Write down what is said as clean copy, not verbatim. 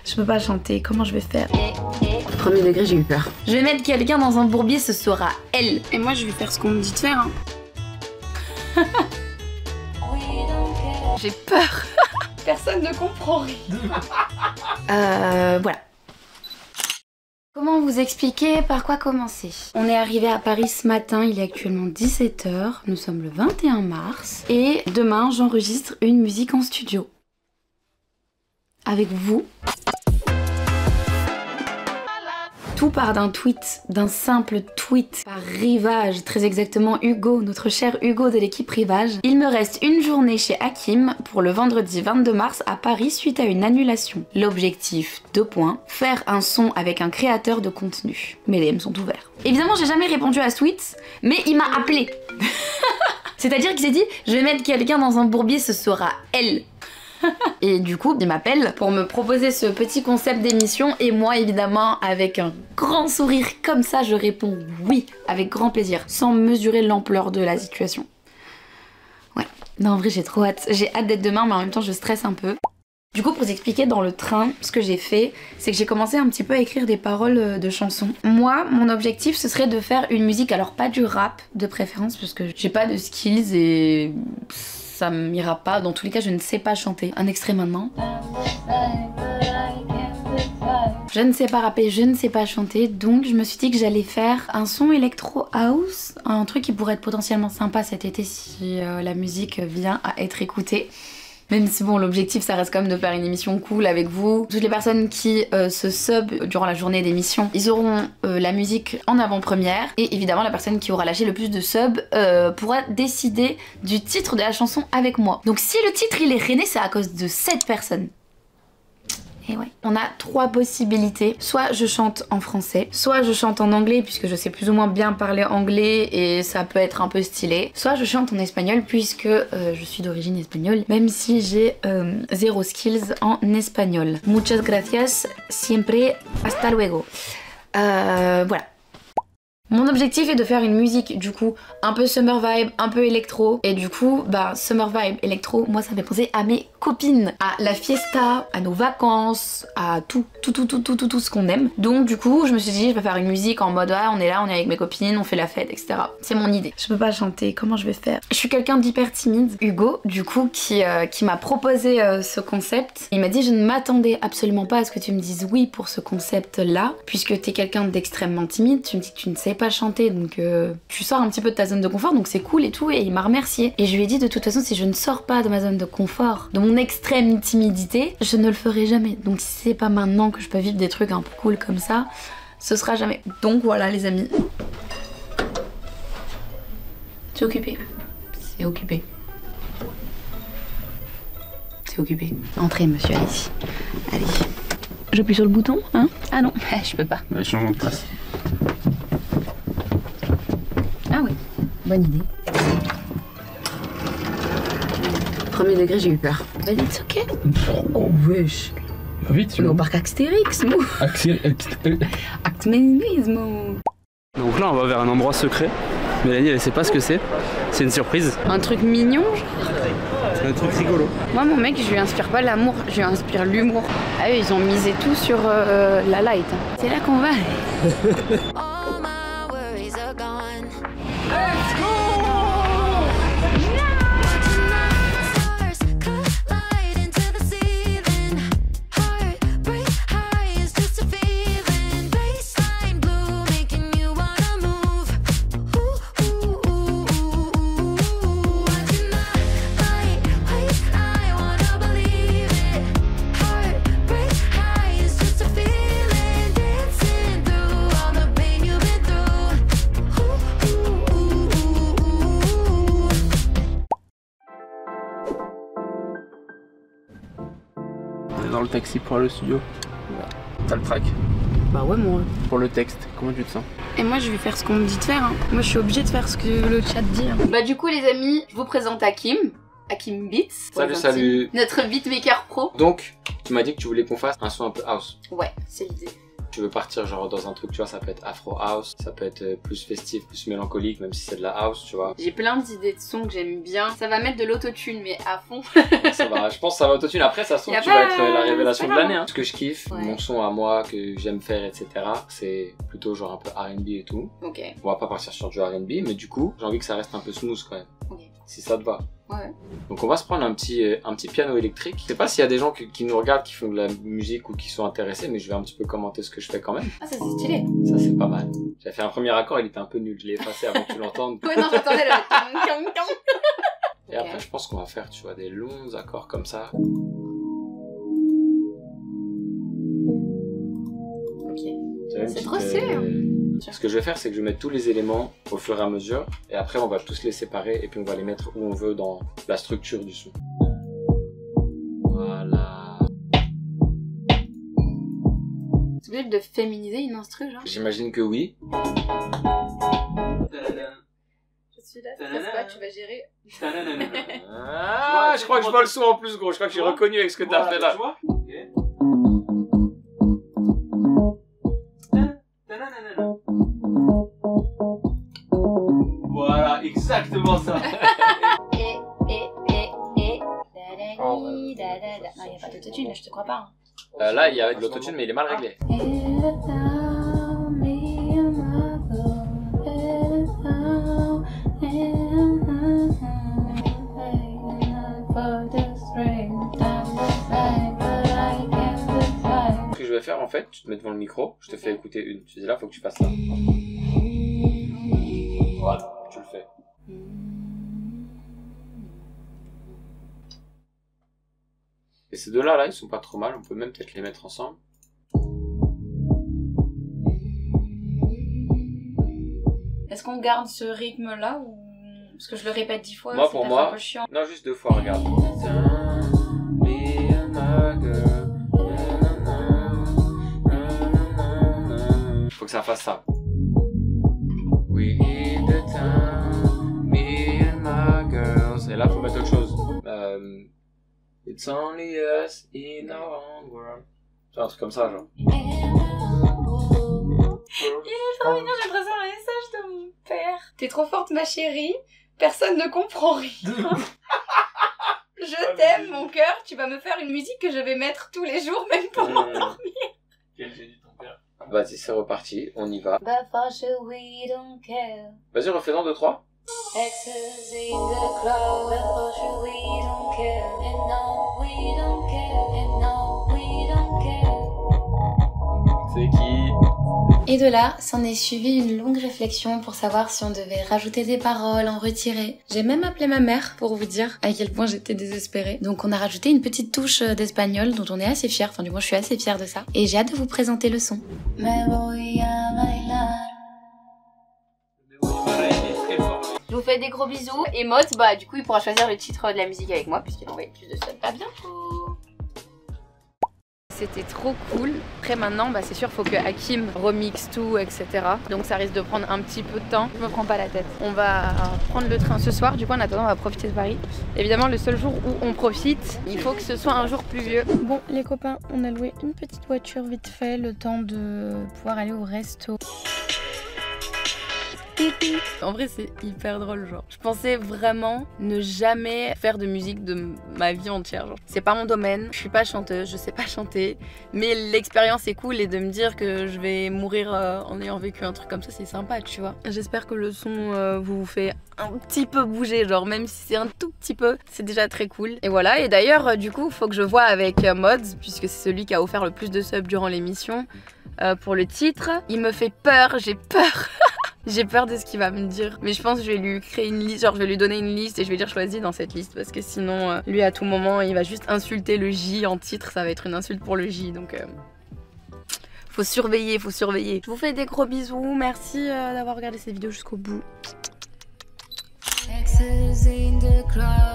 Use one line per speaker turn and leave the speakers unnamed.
Je peux pas chanter, comment je vais faire?
Premier degré, j'ai eu peur.
Je vais mettre quelqu'un dans un bourbier, ce sera elle.
Et moi, je vais faire ce qu'on me dit de faire. Hein.
J'ai peur. Personne ne comprend rien. Voilà. Comment vous expliquer, par quoi commencer? On est arrivé à Paris ce matin, il est actuellement 17 h, nous sommes le 21 mars et demain j'enregistre une musique en studio. Avec vous. Tout part d'un tweet, d'un simple tweet par Rivage, très exactement Hugo, notre cher Hugo de l'équipe Rivage. Il me reste une journée chez Hakim pour le vendredi 22 mars à Paris suite à une annulation. L'objectif, 2 points, faire un son avec un créateur de contenu. Mes DM sont ouverts. Évidemment, j'ai jamais répondu à ce tweet, mais il m'a appelé. C'est-à-dire qu'il s'est dit, je vais mettre quelqu'un dans un bourbier, ce sera elle. Et du coup, il m'appelle pour me proposer ce petit concept d'émission et moi, évidemment, avec un grand sourire comme ça, je réponds oui, avec grand plaisir, sans mesurer l'ampleur de la situation. Ouais, non, en vrai, j'ai trop hâte. J'ai hâte d'être demain, mais en même temps, je stresse un peu. Du coup, pour vous expliquer, dans le train, ce que j'ai fait, c'est que j'ai commencé un petit peu à écrire des paroles de chansons. Moi, mon objectif, ce serait de faire une musique, alors pas du rap de préférence, parce que j'ai pas de skills et ça m'ira pas. Dans tous les cas, je ne sais pas chanter. Un extrait maintenant. Je ne sais pas rapper, je ne sais pas chanter, donc je me suis dit que j'allais faire un son électro house, un truc qui pourrait être potentiellement sympa cet été si la musique vient à être écoutée. Même si bon, l'objectif ça reste quand même de faire une émission cool avec vous. Toutes les personnes qui se sub durant la journée d'émission, ils auront la musique en avant-première. Et évidemment la personne qui aura lâché le plus de subs pourra décider du titre de la chanson avec moi. Donc si le titre il est rené, c'est à cause de cette personne. Et ouais. On a 3 possibilités. Soit je chante en français, soit je chante en anglais puisque je sais plus ou moins bien parler anglais et ça peut être un peu stylé. Soit je chante en espagnol puisque je suis d'origine espagnole, même si j'ai 0 skills en espagnol. Muchas gracias, siempre, hasta luego. Voilà. Mon objectif est de faire une musique du coup un peu summer vibe, un peu électro. Et du coup, bah summer vibe, électro, moi ça me fait penser à mes copines, à la fiesta, à nos vacances, à tout ce qu'on aime. Donc du coup, je me suis dit je vais faire une musique en mode ah, on est là, on est avec mes copines, on fait la fête, etc. C'est mon idée. Je peux pas chanter, comment je vais faire? Je suis quelqu'un d'hyper timide. Hugo, du coup, qui m'a proposé ce concept, il m'a dit je ne m'attendais absolument pas à ce que tu me dises oui pour ce concept là, puisque t'es quelqu'un d'extrêmement timide, tu me dis que tu ne sais pas chanter, donc tu sors un petit peu de ta zone de confort, donc c'est cool et tout, et il m'a remercié. Et je lui ai dit de toute façon, si je ne sors pas de ma zone de confort, de mon extrême timidité, je ne le ferai jamais. Donc si c'est pas maintenant que je peux vivre des trucs un peu cool comme ça, ce sera jamais. Donc voilà les amis. C'est occupé. C'est occupé. C'est occupé. Entrez monsieur, allez-y. Allez. J'appuie sur le bouton, hein? Ah non, je peux pas.
Ouais, changeons de place.
Ah oui, bonne idée.
Premier degré, j'ai eu peur.
Bah it's ok. Oh wesh.
Vite,
On est au parc Astérix, mou. Actiménisme.
Donc là, on va vers un endroit secret. Mélanie, elle sait pas ce que c'est. C'est une surprise.
Un truc mignon, genre.
C'est un truc rigolo.
Moi, mon mec, je lui inspire pas l'amour, je lui inspire l'humour. Ah oui, ils ont misé tout sur la light. Hein. C'est là qu'on va.
Dans le taxi pour aller au studio. Ouais. T'as le track.
Bah ouais, moi.
Pour le texte, comment tu te sens?
Et moi, je vais faire ce qu'on me dit de faire. Hein. Moi, je suis obligée de faire ce que le chat dit. Hein. Bah du coup, les amis, je vous présente Hakim. Hakim Beats.
Salut, salut.
Notre beatmaker pro.
Donc, tu m'as dit que tu voulais qu'on fasse un son un peu house.
Ouais, c'est l'idée.
Tu veux partir genre dans un truc, tu vois, ça peut être Afro House, ça peut être plus festif, plus mélancolique, même si c'est de la house, tu vois.
J'ai plein d'idées de sons que j'aime bien. Ça va mettre de l'autotune, mais à fond.
Ça va, je pense que ça va autotune. Après, ça se trouve, tu vas être la révélation de l'année. Hein. Ce que je kiffe, mon son à moi, que j'aime faire, etc., c'est plutôt genre un peu R&B et tout.
Ok.
On va pas partir sur du R&B, mais du coup, j'ai envie que ça reste un peu smooth quand même.
Ok.
Si ça te va.
Ouais.
Donc on va se prendre un petit piano électrique. Je sais pas s'il y a des gens qui nous regardent, qui font de la musique ou qui sont intéressés, mais je vais un petit peu commenter ce que je fais quand même.
Ah, ça c'est stylé.
Ça c'est pas mal. J'ai fait un premier accord, il était un peu nul. Je l'ai effacé avant que tu l'entendes.
Ouais, non, j'attendais le...
Et après, je pense qu'on va faire, tu vois, des longs accords comme ça.
Ok.
C'est
trop stylé, hein.
Ce que je vais faire, c'est que je vais mettre tous les éléments au fur et à mesure, et après on va tous les séparer, et puis on va les mettre où on veut dans la structure du son. Voilà.
C'est possible de féminiser une instru, genre?
J'imagine que oui.
Je suis là, ça passe pas, tu vas gérer.
Ah, je crois que je vois le son en plus, gros. Je crois que j'ai reconnu avec ce que t'as fait là.
Tu vois? Voilà, exactement ça.
Non, il n'y a pas d'autotune, là, je te crois pas.
Là, il y a de l'autotune, mais il est mal réglé. Ce que je vais faire, en fait, tu te mets devant le micro, je te fais écouter une. Tu dis là, faut que tu fasses ça. Voilà, tu le fais. Et ces deux-là, ils sont pas trop mal, on peut même peut-être les mettre ensemble.
Est-ce qu'on garde ce rythme-là ou... Parce que je le répète 10 fois,
moi,
c'est
pour
peut-être
moi,
un peu chiant.
Non, juste 2 fois, regarde. Faut que ça fasse ça. We hit the town, me and my girls. Et là, faut mettre autre chose. It's only us in our own world. C'est un truc comme ça, genre.
Il est trop mignon, j'ai l'impression d'un message de mon père. T'es trop forte, ma chérie. Personne ne comprend rien. Je t'aime, mon cœur. Tu vas me faire une musique que je vais mettre tous les jours, même pour m'endormir.
Quel génie ton père.
Vas-y, c'est reparti, on y va.
But for sure we don't care.
Vas-y, refais-en 2, 3.
Exes in the crowd, but for sure we don't care. And no, we don't care. And no, we don't care.
C'est qui?
Et de là, s'en est suivi une longue réflexion pour savoir si on devait rajouter des paroles, en retirer. J'ai même appelé ma mère pour vous dire à quel point j'étais désespérée. Donc on a rajouté une petite touche d'espagnol dont on est assez fiers, enfin du moins je suis assez fière de ça. Et j'ai hâte de vous présenter le son.
Je vous fais des gros bisous. Et Maud, bah du coup, il pourra choisir le titre de la musique avec moi puisqu'il a envoyé plus de subs. À bientôt. C'était trop cool. Après maintenant, bah, c'est sûr, faut que Hakim remixe tout, etc. Donc ça risque de prendre un petit peu de temps. Je me prends pas la tête. On va prendre le train ce soir. Du coup, en attendant, on va profiter de Paris. Évidemment, le seul jour où on profite, il faut que ce soit un jour pluvieux. Bon, les copains, on a loué une petite voiture vite fait, le temps de pouvoir aller au resto. En vrai, c'est hyper drôle, genre. Je pensais vraiment ne jamais faire de musique de ma vie entière, genre. C'est pas mon domaine, je suis pas chanteuse, je sais pas chanter, mais l'expérience est cool et de me dire que je vais mourir en ayant vécu un truc comme ça, c'est sympa, tu vois. J'espère que le son vous fait un petit peu bouger, genre, même si c'est un tout petit peu, c'est déjà très cool. Et voilà, et d'ailleurs, du coup, faut que je vois avec Mods, puisque c'est celui qui a offert le plus de subs durant l'émission, pour le titre. Il me fait peur, j'ai peur. J'ai peur de ce qu'il va me dire, mais je pense que je vais lui créer une liste, genre je vais lui donner une liste et je vais dire choisis dans cette liste parce que sinon lui à tout moment il va juste insulter le J en titre, ça va être une insulte pour le J donc faut surveiller, faut surveiller. Je vous fais des gros bisous, merci d'avoir regardé cette vidéo jusqu'au bout. Exes in the crowd.